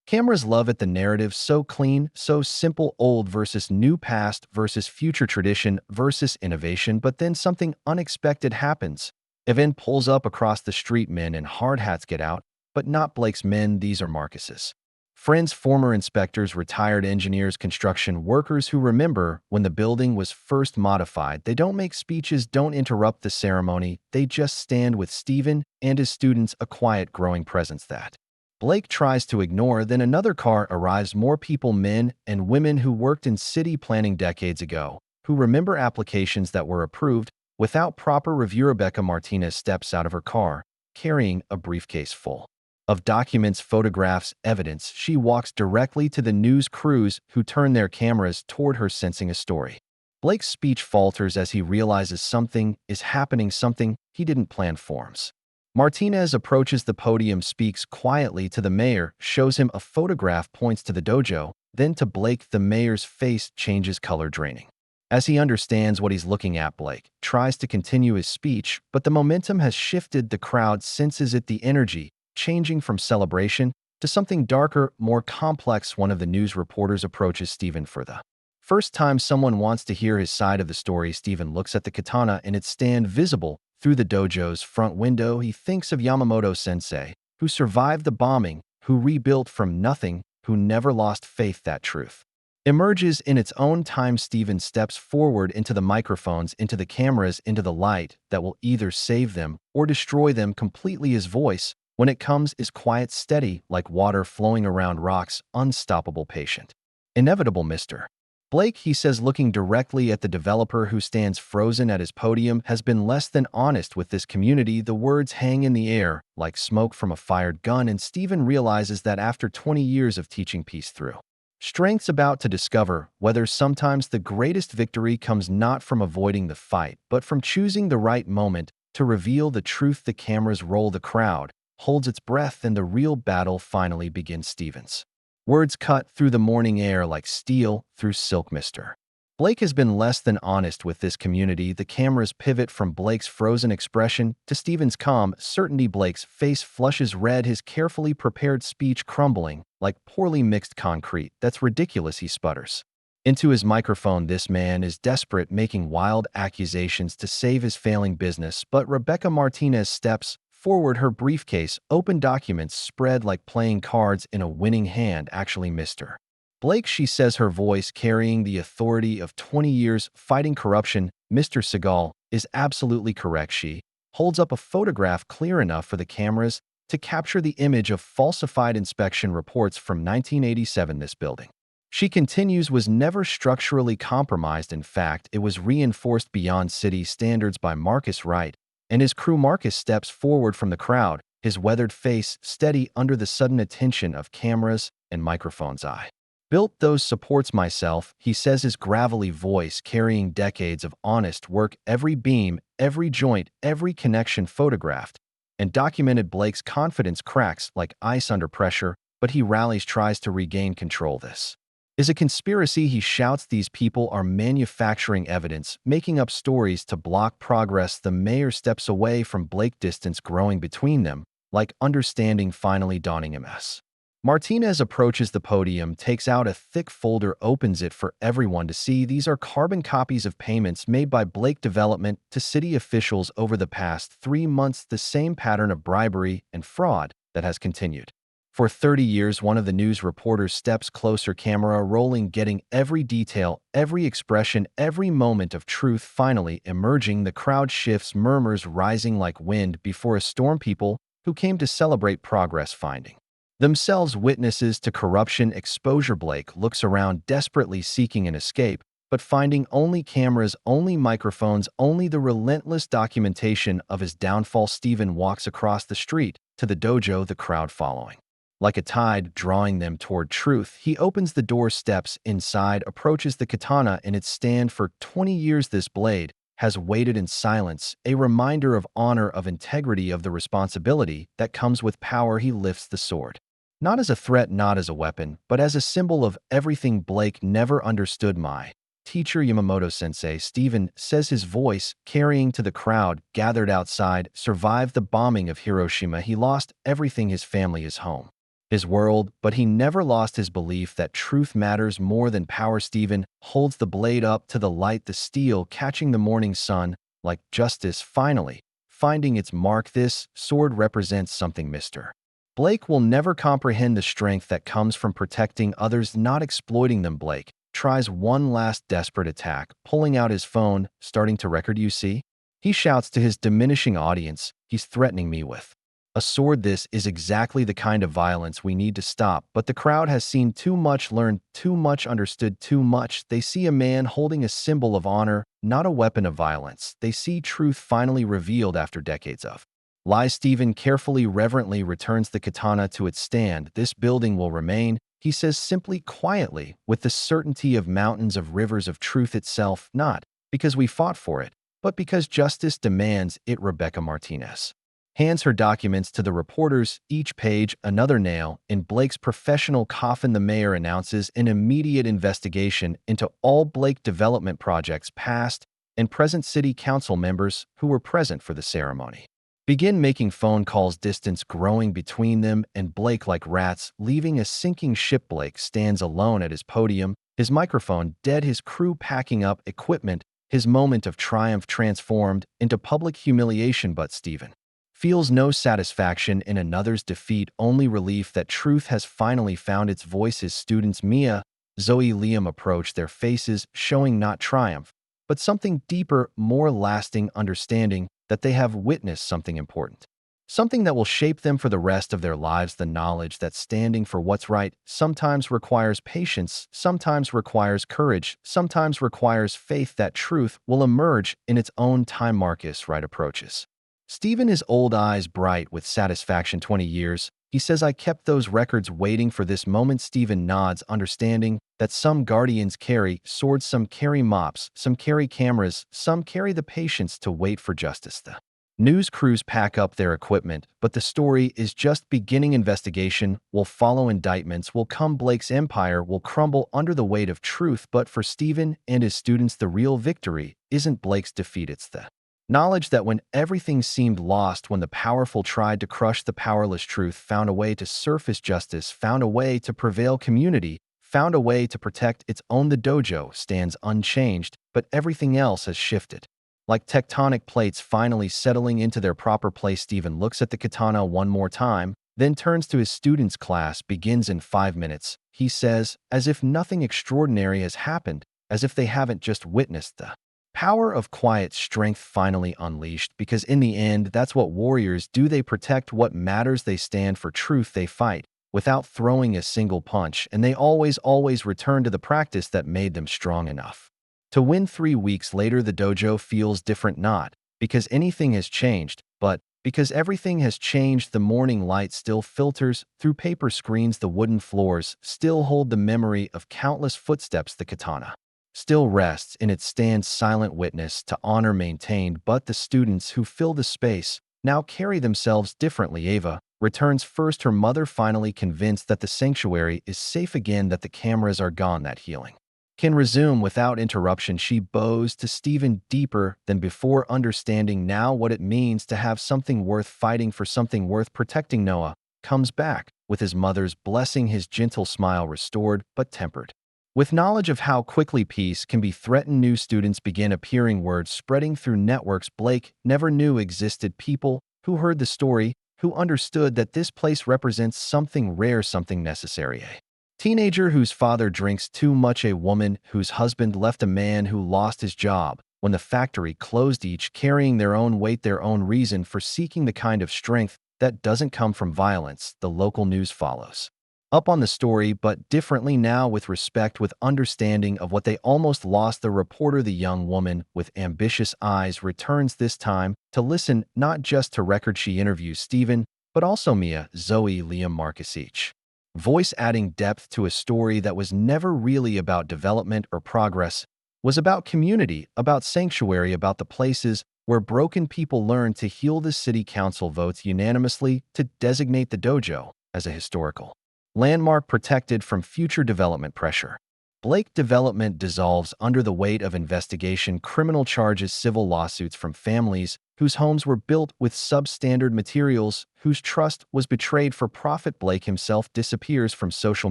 Cameras love it, the narrative, so clean, so simple, old versus new, past versus future, tradition versus innovation. But then something unexpected happens. Event pulls up across the street. Men in hard hats get out, but not Blake's men. These are Marcus's friends, former inspectors, retired engineers, construction workers who remember when the building was first modified. They don't make speeches, don't interrupt the ceremony. They just stand with Stephen and his students, a quiet, growing presence that Blake tries to ignore. Then another car arrives, more people, men and women who worked in city planning decades ago, who remember applications that were approved without proper review. Rebecca Martinez steps out of her car, carrying a briefcase full of documents, photographs, evidence. She walks directly to the news crews who turn their cameras toward her, sensing a story. Blake's speech falters as he realizes something is happening, something he didn't plan forms. Martinez approaches the podium, speaks quietly to the mayor, shows him a photograph, points to the dojo, then to Blake. The mayor's face changes color, draining. As he understands what he's looking at, Blake tries to continue his speech, but the momentum has shifted. The crowd senses it, the energy changing from celebration to something darker, more complex. One of the news reporters approaches Stephen for the first time. Someone wants to hear his side of the story. Stephen looks at the katana in its stand visible through the dojo's front window. He thinks of Yamamoto-sensei, who survived the bombing, who rebuilt from nothing, who never lost faith. That truth emerges in its own time. Stephen steps forward into the microphones, into the cameras, into the light that will either save them or destroy them completely. His voice, when it comes, is quiet, steady, like water flowing around rocks, unstoppable, patient. Inevitable, Mr. Blake, he says, looking directly at the developer who stands frozen at his podium, has been less than honest with this community. The words hang in the air like smoke from a fired gun, and Stephen realizes that after 20 years of teaching peace through strength's about to discover whether sometimes the greatest victory comes not from avoiding the fight, but from choosing the right moment to reveal the truth. The cameras roll, the crowd holds its breath, and the real battle finally begins. Stephen's words cut through the morning air like steel through silk. Mr. Blake has been less than honest with this community. The cameras pivot from Blake's frozen expression to Stephen's calm certainty. Blake's face flushes red, his carefully prepared speech crumbling like poorly mixed concrete. That's ridiculous, he sputters into his microphone. This man is desperate, making wild accusations to save his failing business. But Rebecca Martinez steps forward, her briefcase, open documents spread like playing cards in a winning hand. Actually, Mr. Blake, she says, her voice carrying the authority of 20 years fighting corruption, Mr. Seagal is absolutely correct. She holds up a photograph clear enough for the cameras to capture the image of falsified inspection reports from 1987. This building, she continues, was never structurally compromised. In fact, it was reinforced beyond city standards by Marcus Wright and his crew. Marcus steps forward from the crowd, his weathered face steady under the sudden attention of cameras and microphones. I built those supports myself, he says, his gravelly voice carrying decades of honest work. Every beam, every joint, every connection photographed. and documented Blake's confidence cracks like ice under pressure, but he rallies, tries to regain control. This is a conspiracy, he shouts. These people are manufacturing evidence, making up stories to block progress. The mayor steps away from Blake, distance growing between them, like understanding finally dawning. MS. Martinez approaches the podium, takes out a thick folder, opens it for everyone to see. These are carbon copies of payments made by Blake Development to city officials over the past 3 months, the same pattern of bribery and fraud that has continued for 30 years. One of the news reporters steps closer, camera rolling, getting every detail, every expression, every moment of truth finally emerging. The crowd shifts, murmurs rising like wind before a storm. People who came to celebrate progress finding themselves witnesses to corruption exposure. Blake looks around, desperately seeking an escape, but finding only cameras, only microphones, only the relentless documentation of his downfall. Steven walks across the street to the dojo, the crowd following like a tide, drawing them toward truth. He opens the door, steps inside, approaches the katana in its stand. For 20 years this blade has waited in silence, a reminder of honor, of integrity, of the responsibility that comes with power. He lifts the sword, not as a threat, not as a weapon, but as a symbol of everything Blake never understood. My teacher Yamamoto-sensei, Steven says, his voice carrying to the crowd gathered outside, survived the bombing of Hiroshima. He lost everything, his family, his home, his world, but he never lost his belief that truth matters more than power. Steven holds the blade up to the light, the steel catching the morning sun, like justice finally finding its mark. This sword represents something Mr. Blake will never comprehend, the strength that comes from protecting others, not exploiting them. Blake tries one last desperate attack, pulling out his phone, starting to record. You see? He shouts to his diminishing audience, he's threatening me with a sword. This is exactly the kind of violence we need to stop, but the crowd has seen too much, learned too much, understood too much. They see a man holding a symbol of honor, not a weapon of violence. They see truth finally revealed after decades of lies. Steven carefully, reverently returns the katana to its stand. This building will remain, he says simply, quietly, with the certainty of mountains, of rivers, of truth itself, not because we fought for it, but because justice demands it. Rebecca Martinez hands her documents to the reporters, each page another nail in Blake's professional coffin. The mayor announces an immediate investigation into all Blake Development projects. Past and present city council members who were present for the ceremony begin making phone calls, distance growing between them and Blake like rats leaving a sinking ship. Blake stands alone at his podium, his microphone dead, his crew packing up equipment, his moment of triumph transformed into public humiliation. But Steven feels no satisfaction in another's defeat, only relief that truth has finally found its voice. His students, Mia, Zoe, Liam, approach, their faces showing not triumph, but something deeper, more lasting, understanding that they have witnessed something important, something that will shape them for the rest of their lives. The knowledge that standing for what's right sometimes requires patience, sometimes requires courage, sometimes requires faith that truth will emerge in its own time. Marcus Wright approaches Steven, his old eyes bright with satisfaction. 20 years, he says, I kept those records waiting for this moment. Steven nods, understanding that some guardians carry swords, some carry mops, some carry cameras, some carry the patience to wait for justice. The news crews pack up their equipment, but the story is just beginning. Investigation will follow, indictments will come, Blake's empire will crumble under the weight of truth. But for Steven and his students, the real victory isn't Blake's defeat, it's the knowledge that when everything seemed lost, when the powerful tried to crush the powerless, truth found a way to surface, justice found a way to prevail, community found a way to protect its own. The dojo stands unchanged, but everything else has shifted, like tectonic plates finally settling into their proper place. Steven looks at the katana one more time, then turns to his students. Class begins in 5 minutes, he says, as if nothing extraordinary has happened, as if they haven't just witnessed the power of quiet strength finally unleashed, because in the end, that's what warriors do. They protect what matters, they stand for truth, they fight without throwing a single punch, and they always return to the practice that made them strong enough to win. 3 weeks later, the dojo feels different, not because anything has changed, but because everything has changed. The morning light still filters through paper screens, the wooden floors still hold the memory of countless footsteps, the katana still rests in its stand, silent witness to honor maintained. But the students who fill the space now carry themselves differently. Ava returns first, her mother finally convinced that the sanctuary is safe again, that the cameras are gone, that healing can resume without interruption. She bows to Stephen deeper than before, understanding now what it means to have something worth fighting for, something worth protecting. Noah comes back with his mother's blessing, his gentle smile restored but tempered. With knowledge of how quickly peace can be threatened, new students begin appearing, words spreading through networks Blake never knew existed, people who heard the story, who understood that this place represents something rare, something necessary. A teenager whose father drinks too much, a woman whose husband left, a man who lost his job when the factory closed, each carrying their own weight, their own reason for seeking the kind of strength that doesn't come from violence. The local news follows up on the story, but differently now, with respect, with understanding of what they almost lost. The reporter, the young woman with ambitious eyes, returns this time to listen, not just to record. She interviews Stephen, but also Mia, Zoe, Liam, Marcus, each voice adding depth to a story that was never really about development or progress, was about community, about sanctuary, about the places where broken people learn to heal. The city council votes unanimously to designate the dojo as a historical landmark protected from future development pressure. Blake development dissolves under the weight of investigation, criminal charges, civil lawsuits from families whose homes were built with substandard materials, whose trust was betrayed for profit. Blake himself disappears from social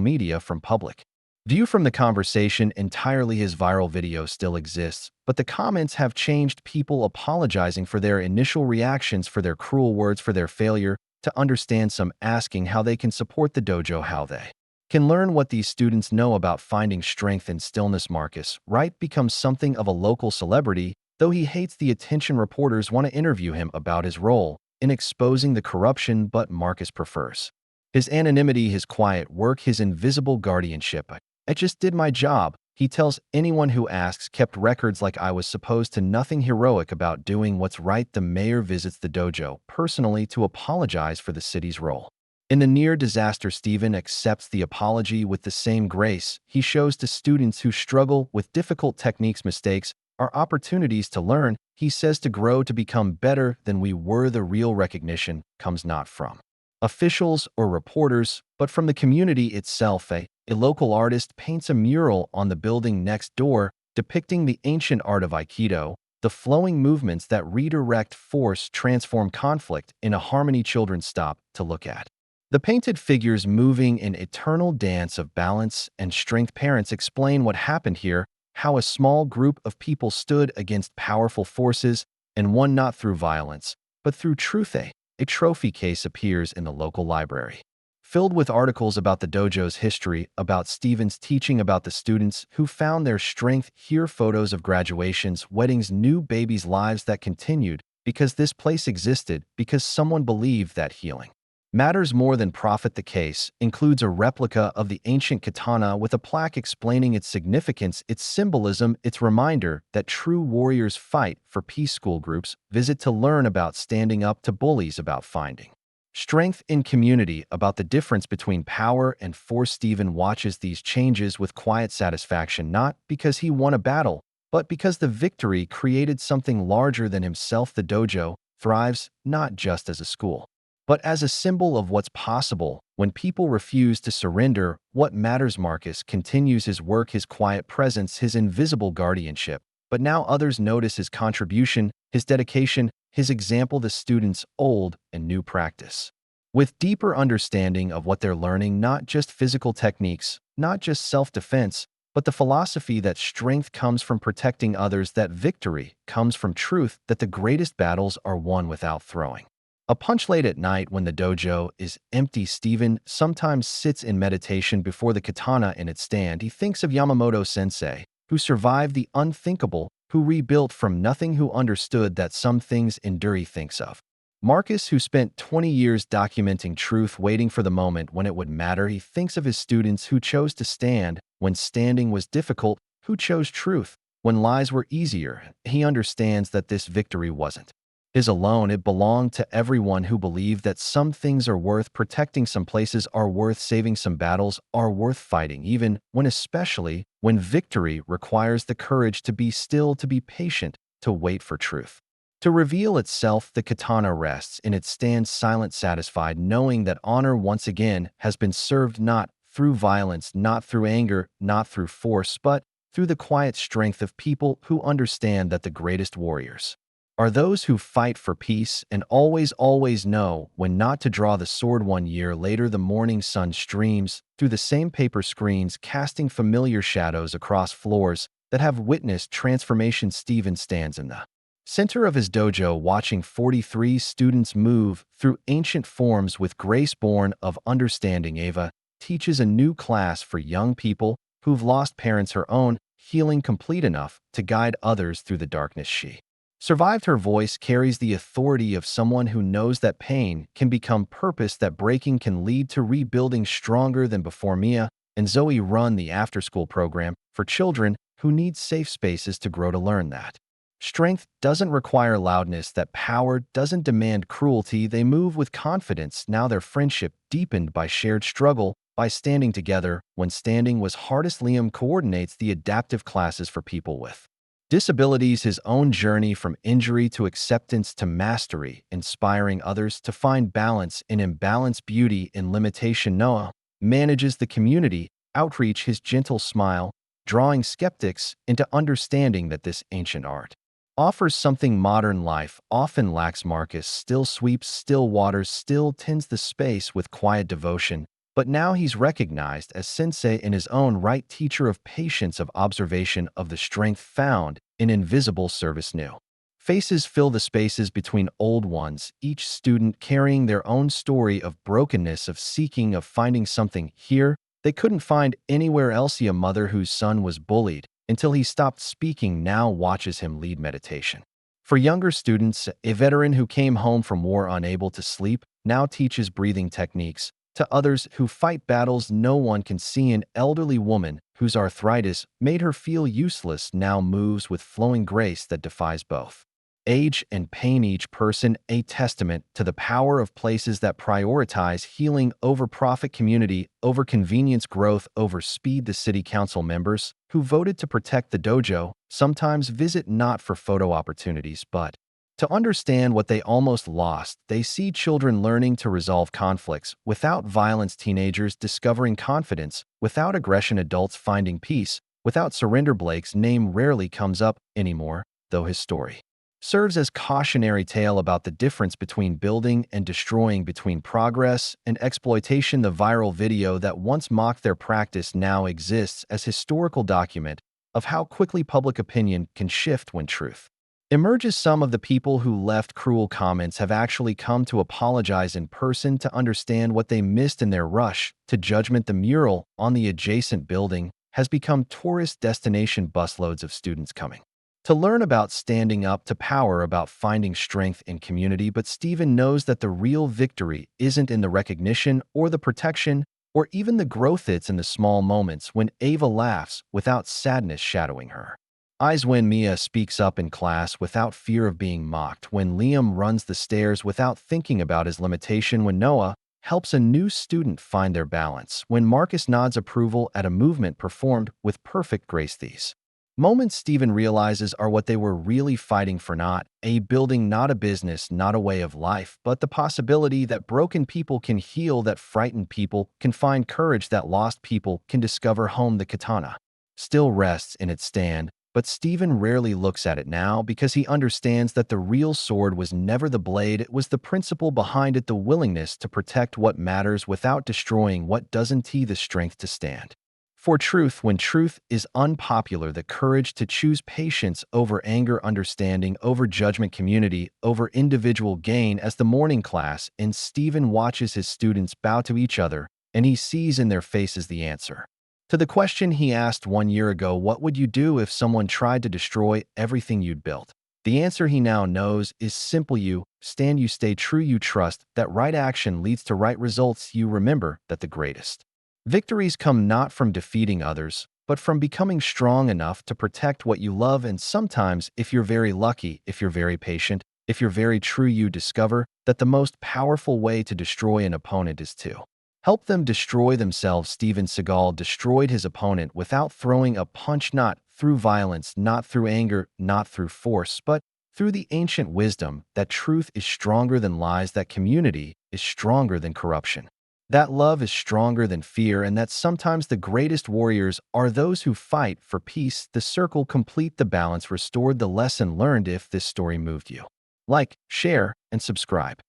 media, from public view, from the conversation entirely. His viral video still exists, but the comments have changed, people apologizing for their initial reactions, for their cruel words, for their failure to understand, some asking how they can support the dojo, how they can learn what these students know about finding strength in stillness. Marcus Wright becomes something of a local celebrity, though he hates the attention. Reporters want to interview him about his role in exposing the corruption, but Marcus prefers his anonymity, his quiet work, his invisible guardianship. I just did my job, he tells anyone who asks, kept records like I was supposed to, nothing heroic about doing what's right. The mayor visits the dojo personally to apologize for the city's role in the near disaster. Stephen accepts the apology with the same grace he shows to students who struggle with difficult techniques. Mistakes are opportunities to learn, he says, to grow, to become better than we were. The real recognition comes not from officials or reporters, but from the community itself. A local artist paints a mural on the building next door depicting the ancient art of Aikido, the flowing movements that redirect force, transform conflict in a harmony. Children stop to look at the painted figures moving in eternal dance of balance and strength. Parents explain what happened here, how a small group of people stood against powerful forces and won not through violence, but through truth. A trophy case appears in the local library, filled with articles about the dojo's history, about Stephen's teaching, about the students who found their strength here. Photos of graduations, weddings, new babies, lives that continued because this place existed, because someone believed that healing matters more than profit. The case includes a replica of the ancient katana with a plaque explaining its significance, its symbolism, its reminder that true warriors fight for peace. School groups visit to learn about standing up to bullies, about finding strength in community, about the difference between power and force. Stephen watches these changes with quiet satisfaction, not because he won a battle, but because the victory created something larger than himself. The dojo thrives not just as a school, but as a symbol of what's possible when people refuse to surrender what matters. Marcus continues his work, his quiet presence, his invisible guardianship, but now others notice his contribution, his dedication, his example. The students, old and new, practice with deeper understanding of what they're learning, not just physical techniques, not just self-defense, but the philosophy that strength comes from protecting others, that victory comes from truth, that the greatest battles are won without throwing a punch. Late at night, when the dojo is empty, Stephen sometimes sits in meditation before the katana in its stand. He thinks of Yamamoto-sensei, who survived the unthinkable, who rebuilt from nothing, who understood that some things endure. He thinks of Marcus, who spent 20 years documenting truth, waiting for the moment when it would matter. He thinks of his students who chose to stand when standing was difficult, who chose truth when lies were easier. He understands that this victory wasn't his alone. It belonged to everyone who believed that some things are worth protecting, some places are worth saving, some battles are worth fighting, even when, especially when victory requires the courage to be still, to be patient, to wait for truth. To reveal itself, the katana rests in its stand silent, satisfied, knowing that honor once again has been served not through violence, not through anger, not through force, but through the quiet strength of people who understand that the greatest warriors are those who fight for peace and always know when not to draw the sword. 1 year later, the morning sun streams through the same paper screens, casting familiar shadows across floors that have witnessed transformation. Steven stands in the center of his dojo, watching 43 students move through ancient forms with grace born of understanding. Ava teaches a new class for young people who've lost parents, her own healing complete enough to guide others through the darkness she survived. Her voice carries the authority of someone who knows that pain can become purpose, that breaking can lead to rebuilding stronger than before. Mia and Zoe run the after-school program for children who need safe spaces to grow, to learn that strength doesn't require loudness, that power doesn't demand cruelty. They move with confidence, now their friendship deepened by shared struggle, by standing together when standing was hardest. Liam coordinates the adaptive classes for people with disabilities, his own journey from injury to acceptance to mastery, inspiring others to find balance in imbalance, beauty in limitation. Noah manages the community outreach, his gentle smile drawing skeptics into understanding that this ancient art offers something modern life often lacks. Marcus still sweeps still waters, still tends the space with quiet devotion, but now he's recognized as sensei in his own right, teacher of patience, of observation, of the strength found in invisible service. New faces fill the spaces between old ones, each student carrying their own story of brokenness, of seeking, of finding something here they couldn't find anywhere else. A mother whose son was bullied until he stopped speaking now watches him lead meditation. For younger students, a veteran who came home from war unable to sleep now teaches breathing techniques. To others who fight battles no one can see, an elderly woman whose arthritis made her feel useless now moves with flowing grace that defies both age and pain, each person a testament to the power of places that prioritize healing over profit, community over convenience, growth over speed. The city council members who voted to protect the dojo sometimes visit not for photo opportunities but to understand what they almost lost. They see children learning to resolve conflicts without violence, teenagers discovering confidence without aggression, adults finding peace without surrender. Blake's name rarely comes up anymore, though his story serves as cautionary tale about the difference between building and destroying, between progress and exploitation. The viral video that once mocked their practice now exists as historical document of how quickly public opinion can shift when truth emerges. Some of the people who left cruel comments have actually come to apologize in person, to understand what they missed in their rush to judgment. The mural on the adjacent building has become tourist destination, busloads of students coming to learn about standing up to power, about finding strength in community. But Steven knows that the real victory isn't in the recognition or the protection or even the growth. It's in the small moments when Ava laughs without sadness shadowing her eyes, when Mia speaks up in class without fear of being mocked, when Liam runs the stairs without thinking about his limitation, when Noah helps a new student find their balance, when Marcus nods approval at a movement performed with perfect grace. These moments, Steven realizes, are what they were really fighting for, not a building, not a business, not a way of life, but the possibility that broken people can heal, that frightened people can find courage, that lost people can discover home. The katana still rests in its stand, but Steven rarely looks at it now because he understands that the real sword was never the blade, it was the principle behind it, the willingness to protect what matters without destroying what doesn't, the strength to stand for truth when truth is unpopular, the courage to choose patience over anger, understanding over judgment, community over individual gain. As the morning class ends, Steven watches his students bow to each other, and he sees in their faces the answer to the question he asked 1 year ago: what would you do if someone tried to destroy everything you'd built? The answer he now knows is simple: you stand, you stay true, you trust that right action leads to right results. You remember that the greatest victories come not from defeating others, but from becoming strong enough to protect what you love. And sometimes, if you're very lucky, if you're very patient, if you're very true, you discover that the most powerful way to destroy an opponent is to help them destroy themselves. Steven Seagal destroyed his opponent without throwing a punch, not through violence, not through anger, not through force, but through the ancient wisdom that truth is stronger than lies, that community is stronger than corruption, that love is stronger than fear, and that sometimes the greatest warriors are those who fight for peace. The circle complete, the balance restored, the lesson learned. If this story moved you, like, share, and subscribe.